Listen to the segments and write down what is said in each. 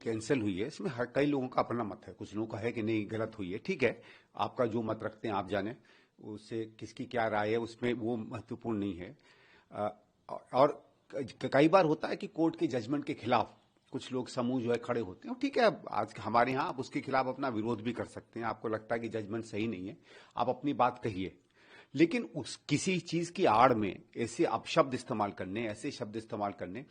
Cancel हुई है, इसमें हर कई लोगों का अपना मत है। कुछ लोगों का है कि नहीं गलत हुई है, ठीक है, आपका जो मत रखते हैं आप जाने, उससे किसकी क्या राय है उसमें वो महत्वपूर्ण नहीं है। और कई बार होता है कि कोर्ट के जजमेंट के खिलाफ कुछ लोग समूह जो है खड़े होते हैं, ठीक है, आज हमारे यहाँ आप उसके खिलाफ अपना विरोध भी कर सकते हैं। आपको लगता है कि जजमेंट सही नहीं है, आप अपनी बात कहिए, लेकिन उस किसी चीज की आड़ में ऐसे अपशब्द इस्तेमाल करने, ऐसे शब्द इस्तेमाल करने,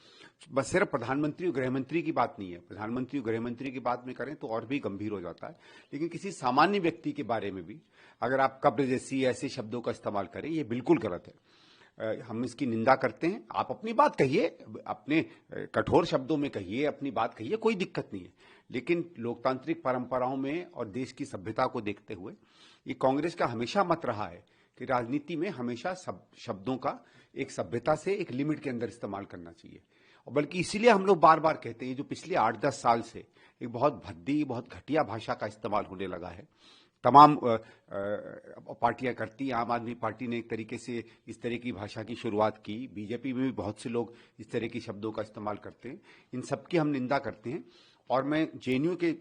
बस सिर्फ प्रधानमंत्री और गृहमंत्री की बात नहीं है। प्रधानमंत्री और गृहमंत्री की बात में करें तो और भी गंभीर हो जाता है, लेकिन किसी सामान्य व्यक्ति के बारे में भी अगर आप कब्र जैसी ऐसे शब्दों का इस्तेमाल करें, ये बिल्कुल गलत है। हम इसकी निंदा करते हैं। आप अपनी बात कहिए, अपने कठोर शब्दों में कहिए, अपनी बात कहिए, कोई दिक्कत नहीं है, लेकिन लोकतांत्रिक परंपराओं में और देश की सभ्यता को देखते हुए ये कांग्रेस का हमेशा मत रहा है कि राजनीति में हमेशा सब शब्दों का एक सभ्यता से एक लिमिट के अंदर इस्तेमाल करना चाहिए। और बल्कि इसीलिए हम लोग बार बार कहते हैं, जो पिछले 8-10 साल से एक बहुत भद्दी, बहुत घटिया भाषा का इस्तेमाल होने लगा है, तमाम पार्टियां करती। आम आदमी पार्टी ने एक तरीके से इस तरह की भाषा की शुरुआत की, बीजेपी में भी बहुत से लोग इस तरह के शब्दों का इस्तेमाल करते हैं। इन सब की हम निंदा करते हैं। और मैं जेएनयू के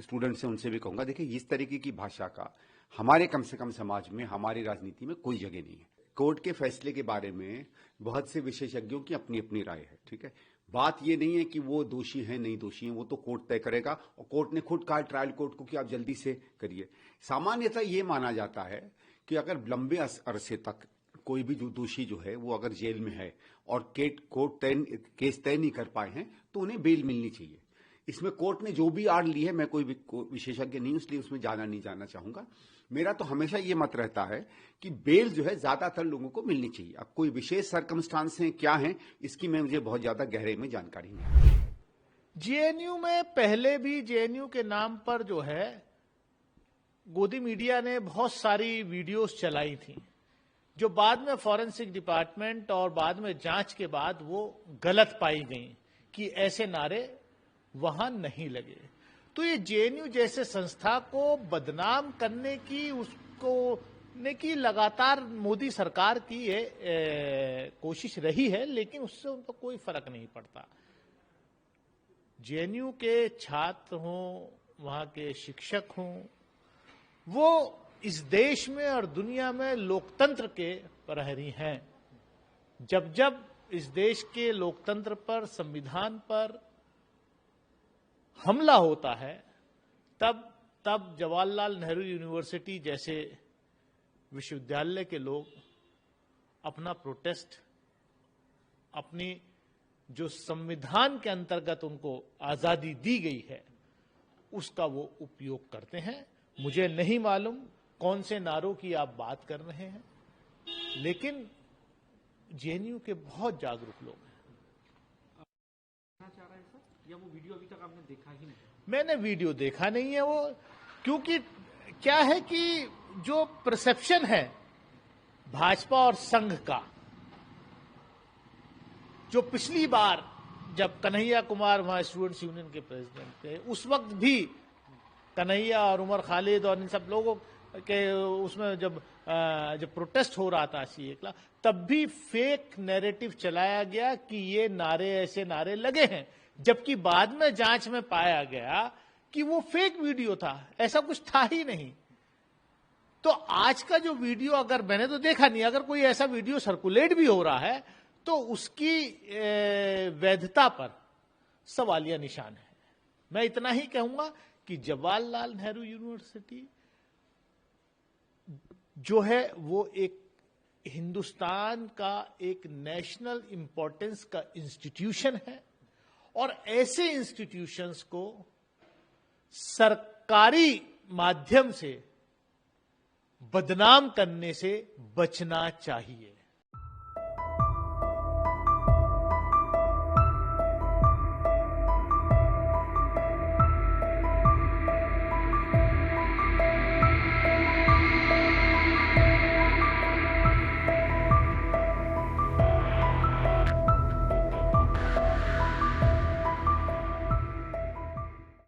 स्टूडेंट से उनसे भी कहूंगा, देखिए इस तरीके की भाषा का हमारे कम से कम समाज में, हमारी राजनीति में कोई जगह नहीं है। कोर्ट के फैसले के बारे में बहुत से विशेषज्ञों की अपनी अपनी राय है, ठीक है। बात ये नहीं है कि वो दोषी हैं नहीं दोषी हैं, वो तो कोर्ट तय करेगा। और कोर्ट ने खुद कहा ट्रायल कोर्ट को कि आप जल्दी से करिए। सामान्यतः ये माना जाता है कि अगर लंबे अरसे तक कोई भी जो दोषी जो है वो अगर जेल में है और कोर्ट केस तय नहीं कर पाए हैं तो उन्हें बेल मिलनी चाहिए। इसमें कोर्ट ने जो भी आड़ ली है, मैं कोई विशेषज्ञ नहीं, इसलिए उसमें नहीं जाना चाहूंगा। मेरा तो हमेशा ये मत रहता है कि बेल जो है ज्यादातर लोगों को मिलनी चाहिए। अब कोई विशेष सर्कमस्टांस है क्या है, इसकी मैं मुझे बहुत ज्यादा गहरे में जानकारी नहीं। जेएनयू में पहले भी जेएनयू के नाम पर जो है गोदी मीडिया ने बहुत सारी वीडियोस चलाई थी, जो बाद में फॉरेंसिक डिपार्टमेंट और बाद में जांच के बाद वो गलत पाई गई कि ऐसे नारे वहां नहीं लगे। तो ये जेएनयू जैसे संस्था को बदनाम करने की, उसको ने की लगातार मोदी सरकार की ये कोशिश रही है, लेकिन उससे उनको कोई फर्क नहीं पड़ता। जेएनयू के छात्र हों, वहां के शिक्षक हों, वो इस देश में और दुनिया में लोकतंत्र के प्रहरी हैं। जब जब इस देश के लोकतंत्र पर, संविधान पर हमला होता है, तब जवाहरलाल नेहरू यूनिवर्सिटी जैसे विश्वविद्यालय के लोग अपना प्रोटेस्ट, अपनी जो संविधान के अंतर्गत उनको आजादी दी गई है, उसका वो उपयोग करते हैं। मुझे नहीं मालूम कौन से नारों की आप बात कर रहे हैं, लेकिन जेएनयू के बहुत जागरूक लोग हैं। या वो वीडियो अभी तक आपने देखा ही नहीं? मैंने वीडियो देखा नहीं है वो, क्योंकि क्या है कि जो परसेप्शन है भाजपा और संघ का, जो पिछली बार जब कन्हैया कुमार वहां स्टूडेंट्स यूनियन के प्रेसिडेंट थे, उस वक्त भी कन्हैया और उमर खालिद और इन सब लोगों के उसमें जब प्रोटेस्ट हो रहा था सीए का, तब भी फेक नैरेटिव चलाया गया कि ये नारे, ऐसे नारे लगे हैं, जबकि बाद में जांच में पाया गया कि वो फेक वीडियो था, ऐसा कुछ था ही नहीं। तो आज का जो वीडियो, अगर मैंने तो देखा नहीं, अगर कोई ऐसा वीडियो सर्कुलेट भी हो रहा है तो उसकी वैधता पर सवालिया निशान है। मैं इतना ही कहूंगा कि जवाहरलाल नेहरू यूनिवर्सिटी जो है वो एक हिंदुस्तान का एक नेशनल इंपॉर्टेंस का इंस्टीट्यूशन है, और ऐसे इंस्टीट्यूशंस को सरकारी माध्यम से बदनाम करने से बचना चाहिए।